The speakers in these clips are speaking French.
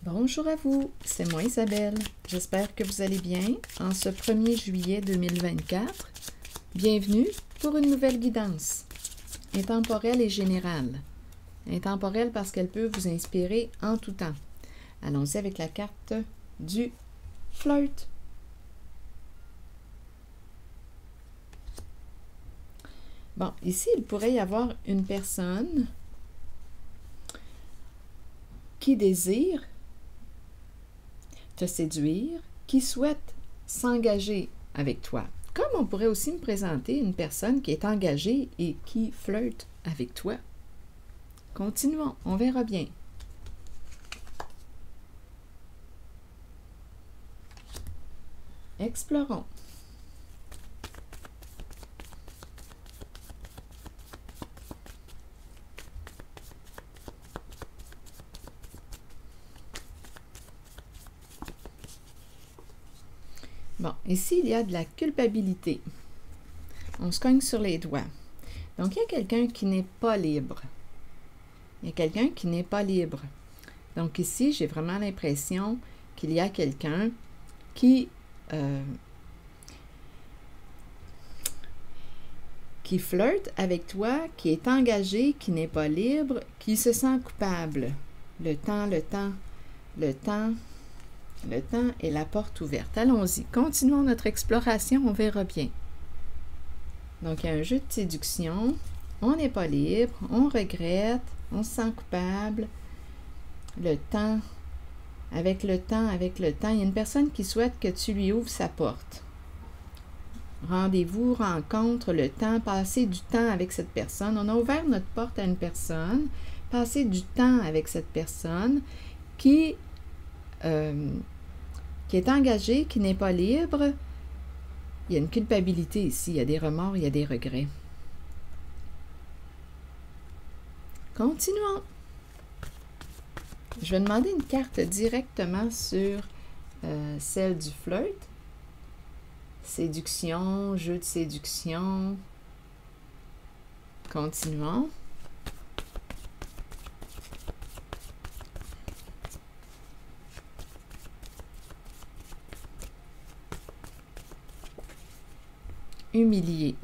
Bonjour à vous, c'est moi Isabelle. J'espère que vous allez bien en ce 1er juillet 2024. Bienvenue pour une nouvelle guidance, intemporelle et générale. Intemporelle parce qu'elle peut vous inspirer en tout temps. Allons-y avec la carte du flirt. Bon, ici, il pourrait y avoir une personne qui désire te séduire, qui souhaite s'engager avec toi. Comme on pourrait aussi me présenter une personne qui est engagée et qui flirte avec toi. Continuons, on verra bien. Explorons. Bon, ici, il y a de la culpabilité. On se cogne sur les doigts. Donc, il y a quelqu'un qui n'est pas libre. Il y a quelqu'un qui n'est pas libre. Donc, ici, j'ai vraiment l'impression qu'il y a quelqu'un qui flirte avec toi, qui est engagé, qui n'est pas libre, qui se sent coupable. Le temps est la porte ouverte. Allons-y, continuons notre exploration, on verra bien. Donc, il y a un jeu de séduction, on n'est pas libre, on regrette, on se sent coupable. Le temps, avec le temps, il y a une personne qui souhaite que tu lui ouvres sa porte. Rendez-vous, rencontre, le temps, passer du temps avec cette personne. On a ouvert notre porte à une personne, passer du temps avec cette personne qui est engagé, qui n'est pas libre. Il y a une culpabilité ici, il y a des remords, il y a des regrets. Continuons. Je vais demander une carte directement sur celle du flirt. Séduction, jeu de séduction. Continuons. Humilié.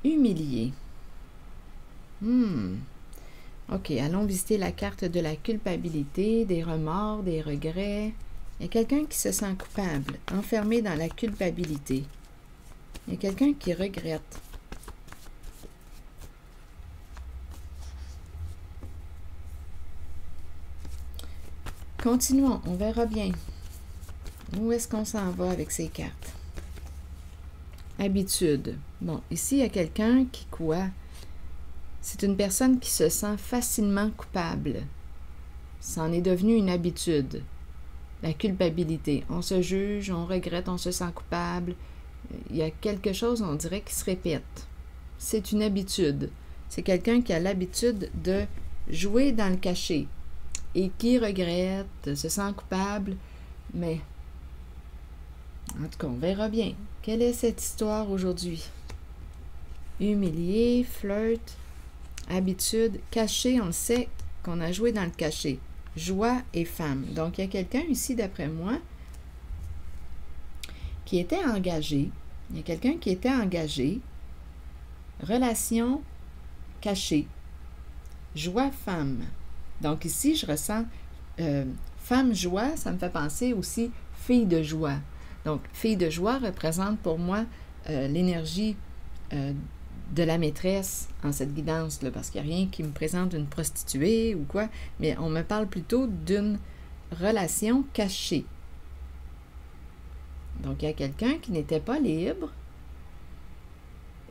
Humilié. OK, allons visiter la carte de la culpabilité, des remords, des regrets. Il y a quelqu'un qui se sent coupable, enfermé dans la culpabilité. Il y a quelqu'un qui regrette. Continuons, on verra bien. Où est-ce qu'on s'en va avec ces cartes? Habitude. Bon, ici, il y a quelqu'un qui quoi? C'est une personne qui se sent facilement coupable. C'en est devenu une habitude. La culpabilité. On se juge, on regrette, on se sent coupable. Il y a quelque chose, on dirait, qui se répète. C'est une habitude. C'est quelqu'un qui a l'habitude de jouer dans le cachet et qui regrette, se sent coupable, mais en tout cas, on verra bien. Quelle est cette histoire aujourd'hui? Humilié, flirt, habitude, caché, on le sait qu'on a joué dans le cachet. Joie et femme. Donc, il y a quelqu'un ici, d'après moi, qui était engagé. Il y a quelqu'un qui était engagé. Relation cachée. Joie, femme. Donc, ici, je ressens femme joie, ça me fait penser aussi fille de joie. Donc, fille de joie représente pour moi l'énergie de la maîtresse en cette guidance-là, parce qu'il n'y a rien qui me présente une prostituée ou quoi, mais on me parle plutôt d'une relation cachée. Donc, il y a quelqu'un qui n'était pas libre.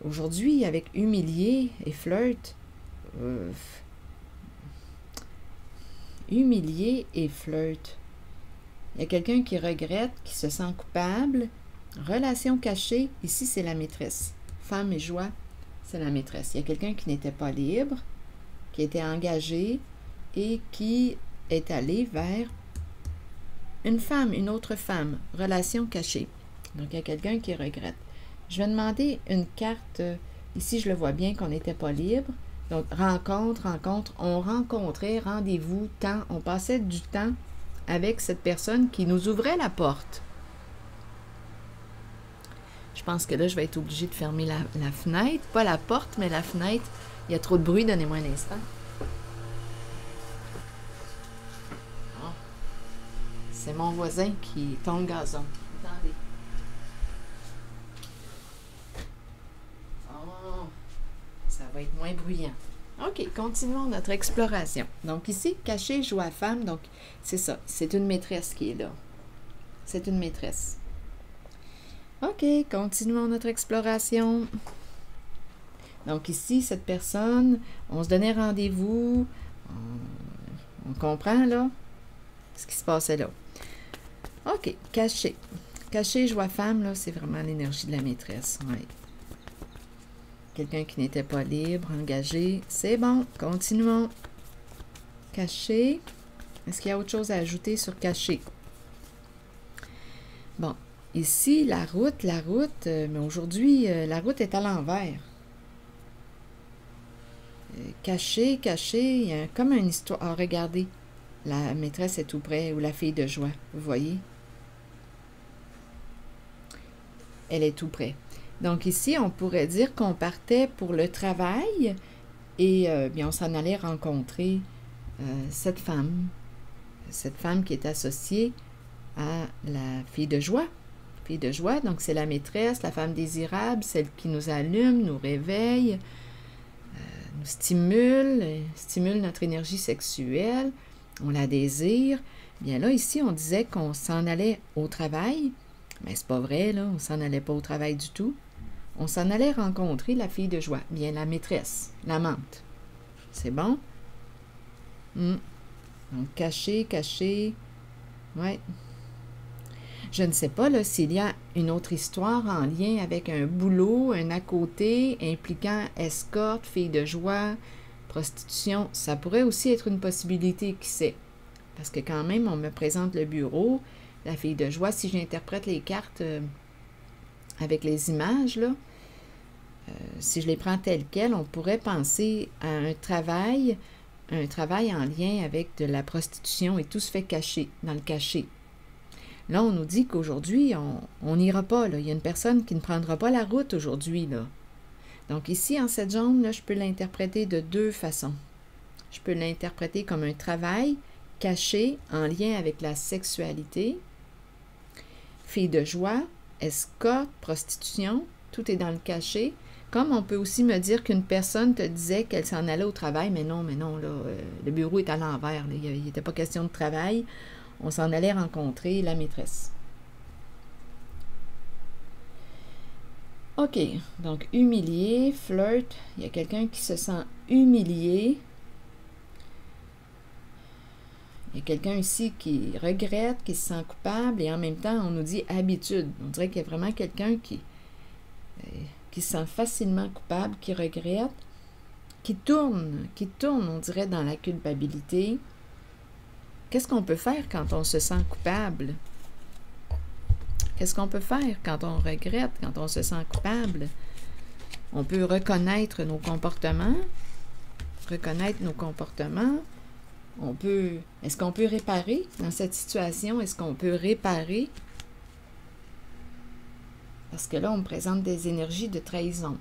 Aujourd'hui, avec humilié et flirt, humilié et flirt. Il y a quelqu'un qui regrette, qui se sent coupable. Relation cachée, ici, c'est la maîtresse. Femme et joie, c'est la maîtresse. Il y a quelqu'un qui n'était pas libre, qui était engagé et qui est allé vers une femme, une autre femme. Relation cachée. Donc, il y a quelqu'un qui regrette. Je vais demander une carte. Ici, je le vois bien qu'on n'était pas libre. Donc, rencontre, rencontre. On rencontrait, rendez-vous, temps. On passait du temps avec cette personne qui nous ouvrait la porte. Je pense que là, je vais être obligée de fermer la fenêtre. Pas la porte, mais la fenêtre. Il y a trop de bruit. Donnez-moi un instant. Oh. C'est mon voisin qui tond le gazon. Attendez. Oh. Ça va être moins bruyant. OK, continuons notre exploration. Donc ici, caché, joue à femme. Donc, c'est ça. C'est une maîtresse qui est là. C'est une maîtresse. OK, continuons notre exploration. Donc ici, cette personne, on se donnait rendez-vous. On comprend, là, ce qui se passait là. OK, caché. Caché, joie femme, là, c'est vraiment l'énergie de la maîtresse. Ouais. Quelqu'un qui n'était pas libre, engagé. C'est bon, continuons. Caché. Est-ce qu'il y a autre chose à ajouter sur caché? Bon. Ici, la route, mais aujourd'hui, la route est à l'envers. Caché, il y a comme une histoire. Ah, regardez, la maîtresse est tout près, ou la fille de joie, vous voyez? Elle est tout près. Donc ici, on pourrait dire qu'on partait pour le travail et bien, on s'en allait rencontrer cette femme qui est associée à la fille de joie. Fille de joie, donc c'est la maîtresse, la femme désirable, celle qui nous allume, nous réveille, nous stimule notre énergie sexuelle, on la désire. Bien là, ici, on disait qu'on s'en allait au travail, mais c'est pas vrai, là, on s'en allait pas au travail du tout. On s'en allait rencontrer la fille de joie, bien la maîtresse, l'amante. C'est bon? Donc, caché, ouais. Je ne sais pas là, s'il y a une autre histoire en lien avec un boulot, un à côté, impliquant escorte, fille de joie, prostitution. Ça pourrait aussi être une possibilité, qui sait. Parce que quand même, on me présente le bureau, la fille de joie. Si j'interprète les cartes avec les images, là, si je les prends telles quelles, on pourrait penser à un travail en lien avec de la prostitution et tout se fait caché, dans le cachet. Là, on nous dit qu'aujourd'hui, on n'ira pas. Là. Il y a une personne qui ne prendra pas la route aujourd'hui. Là. Donc ici, en cette zone, là, je peux l'interpréter de deux façons. Je peux l'interpréter comme un travail caché en lien avec la sexualité. Fille de joie, escorte, prostitution, tout est dans le cachet. Comme on peut aussi me dire qu'une personne te disait qu'elle s'en allait au travail, mais non, là, le bureau est à l'envers. Il n'était pas question de travail. On s'en allait rencontrer la maîtresse. OK, donc humilié, flirt, il y a quelqu'un qui se sent humilié. Il y a quelqu'un ici qui regrette, qui se sent coupable, et en même temps, on nous dit habitude. On dirait qu'il y a vraiment quelqu'un qui se sent facilement coupable, qui regrette, qui tourne, on dirait, dans la culpabilité. Qu'est-ce qu'on peut faire quand on se sent coupable? Qu'est-ce qu'on peut faire quand on regrette, quand on se sent coupable? On peut reconnaître nos comportements. Est-ce qu'on peut réparer dans cette situation? Est-ce qu'on peut réparer? Parce que là, on me présente des énergies de trahison.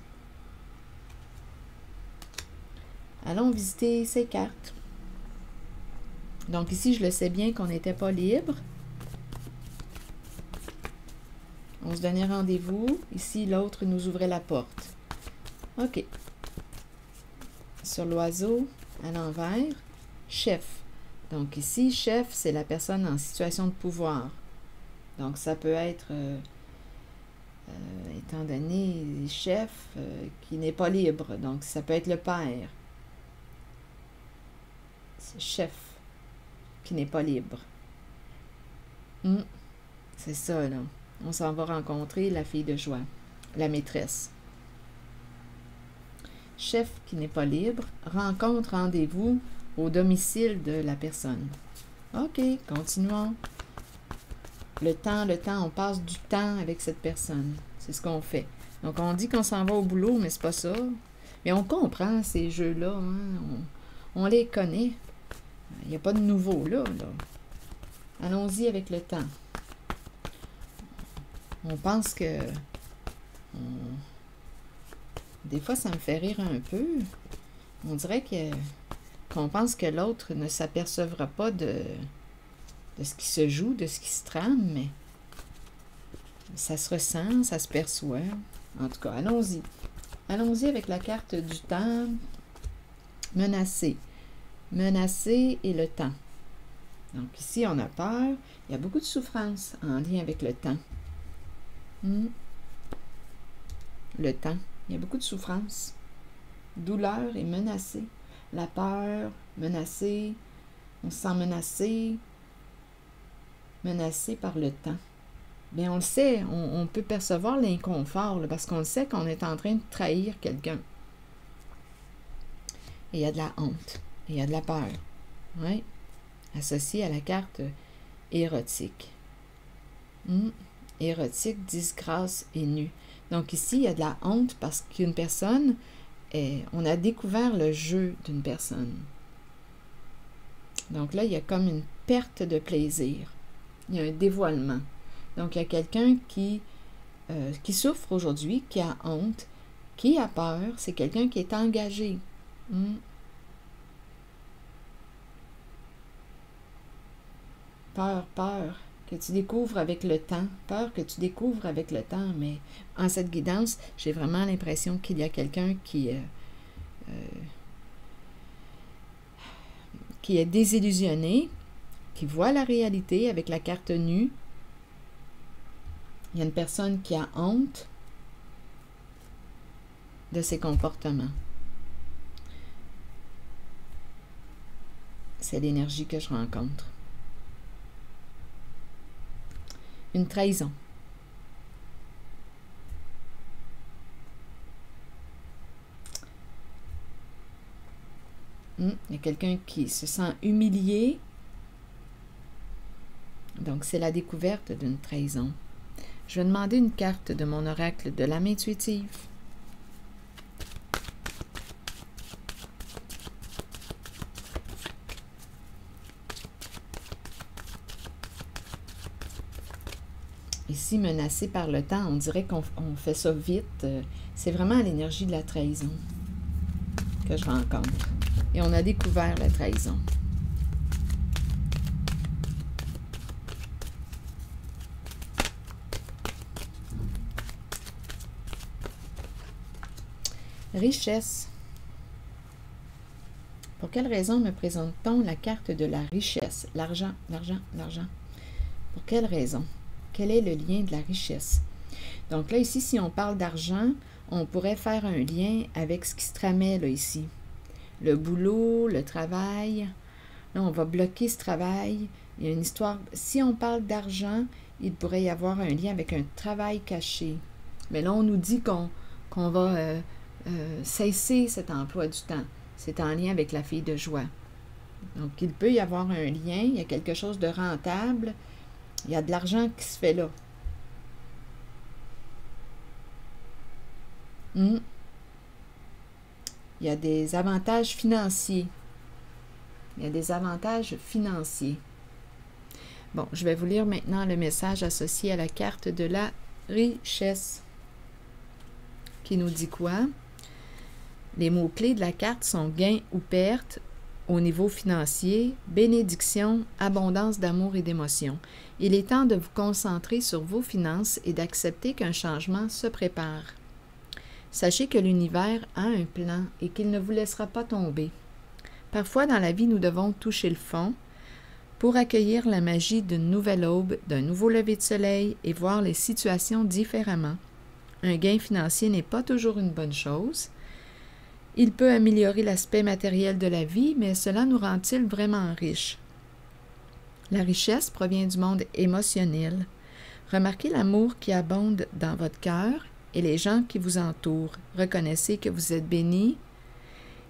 Allons visiter ces cartes. Donc ici, je le sais bien qu'on n'était pas libre. On se donnait rendez-vous. Ici, l'autre nous ouvrait la porte. OK. Sur l'oiseau, à l'envers, chef. Donc ici, chef, c'est la personne en situation de pouvoir. Donc ça peut être, étant donné chef, qui n'est pas libre. Donc ça peut être le père. C'est chef qui n'est pas libre. C'est ça, là. On s'en va rencontrer la fille de joie, la maîtresse. Chef qui n'est pas libre, rencontre, rendez-vous au domicile de la personne. OK, continuons. Le temps, on passe du temps avec cette personne. C'est ce qu'on fait. Donc, on dit qu'on s'en va au boulot, mais c'est pas ça. Mais on comprend ces jeux-là, hein? On les connaît. Il n'y a pas de nouveau là. Allons-y avec le temps. On pense que... Des fois, ça me fait rire un peu. On dirait qu'on pense que l'autre ne s'apercevra pas de ce qui se joue, de ce qui se trame, mais ça se ressent, ça se perçoit. En tout cas, allons-y. Allons-y avec la carte du temps. Menacé. Menacé et le temps. Donc ici, on a peur. Il y a beaucoup de souffrance en lien avec le temps. Le temps. Il y a beaucoup de souffrance. Douleur et menacé. La peur, menacé. On se sent menacé. Menacé par le temps. Bien, on le sait, on peut percevoir l'inconfort, parce qu'on sait qu'on est en train de trahir quelqu'un. Et il y a de la honte. Et il y a de la peur. Oui. Associé à la carte érotique. Érotique, disgrâce et nu. Donc ici, il y a de la honte parce qu'une personne, on a découvert le jeu d'une personne. Donc là, il y a comme une perte de plaisir. Il y a un dévoilement. Donc, il y a quelqu'un qui souffre aujourd'hui, qui a honte, qui a peur. C'est quelqu'un qui est engagé. Peur, que tu découvres avec le temps. Peur que tu découvres avec le temps. Mais en cette guidance, j'ai vraiment l'impression qu'il y a quelqu'un qui est désillusionné, qui voit la réalité avec la carte nue. Il y a une personne qui a honte de ses comportements. C'est l'énergie que je rencontre. Une trahison. Il y a quelqu'un qui se sent humilié. Donc, c'est la découverte d'une trahison. Je vais demander une carte de mon oracle de l'âme intuitive. Ici, menacé par le temps, on dirait qu'on fait ça vite. C'est vraiment l'énergie de la trahison que je rencontre. Et on a découvert la trahison. Richesse. Pour quelle raison me présente-t-on la carte de la richesse? L'argent, l'argent, l'argent. Pour quelle raison? Quel est le lien de la richesse? Donc là, ici, si on parle d'argent, on pourrait faire un lien avec ce qui se tramait là, ici. Le boulot, le travail. Là, on va bloquer ce travail. Il y a une histoire. Si on parle d'argent, il pourrait y avoir un lien avec un travail caché. Mais là, on nous dit qu'on va cesser cet emploi du temps. C'est en lien avec la fille de joie. Donc, il peut y avoir un lien. Il y a quelque chose de rentable. Il y a de l'argent qui se fait là. Il y a des avantages financiers. Il y a des avantages financiers. Bon, je vais vous lire maintenant le message associé à la carte de la richesse. Qui nous dit quoi? Les mots-clés de la carte sont gain ou perte au niveau financier, bénédiction, abondance d'amour et d'émotion. Il est temps de vous concentrer sur vos finances et d'accepter qu'un changement se prépare. Sachez que l'univers a un plan et qu'il ne vous laissera pas tomber. Parfois dans la vie, nous devons toucher le fond pour accueillir la magie d'une nouvelle aube, d'un nouveau lever de soleil et voir les situations différemment. Un gain financier n'est pas toujours une bonne chose. Il peut améliorer l'aspect matériel de la vie, mais cela nous rend-il vraiment riches? La richesse provient du monde émotionnel. Remarquez l'amour qui abonde dans votre cœur et les gens qui vous entourent. Reconnaissez que vous êtes bénis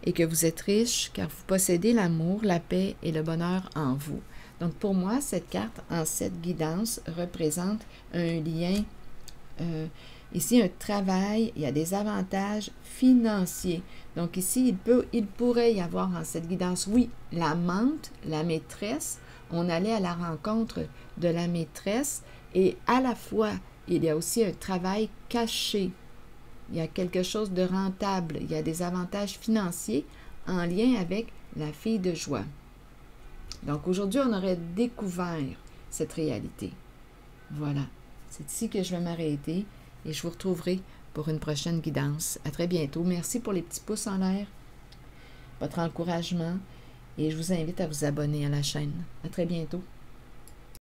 et que vous êtes riche car vous possédez l'amour, la paix et le bonheur en vous. Donc, pour moi, cette carte, en cette guidance, représente un lien, ici, un travail, il y a des avantages financiers. Donc, ici, il pourrait y avoir en cette guidance, oui, l'amante, la maîtresse, on allait à la rencontre de la maîtresse et à la fois, il y a aussi un travail caché. Il y a quelque chose de rentable, il y a des avantages financiers en lien avec la fille de joie. Donc aujourd'hui, on aurait découvert cette réalité. Voilà, c'est ici que je vais m'arrêter et je vous retrouverai pour une prochaine guidance. À très bientôt. Merci pour les petits pouces en l'air, votre encouragement et je vous invite à vous abonner à la chaîne. À très bientôt.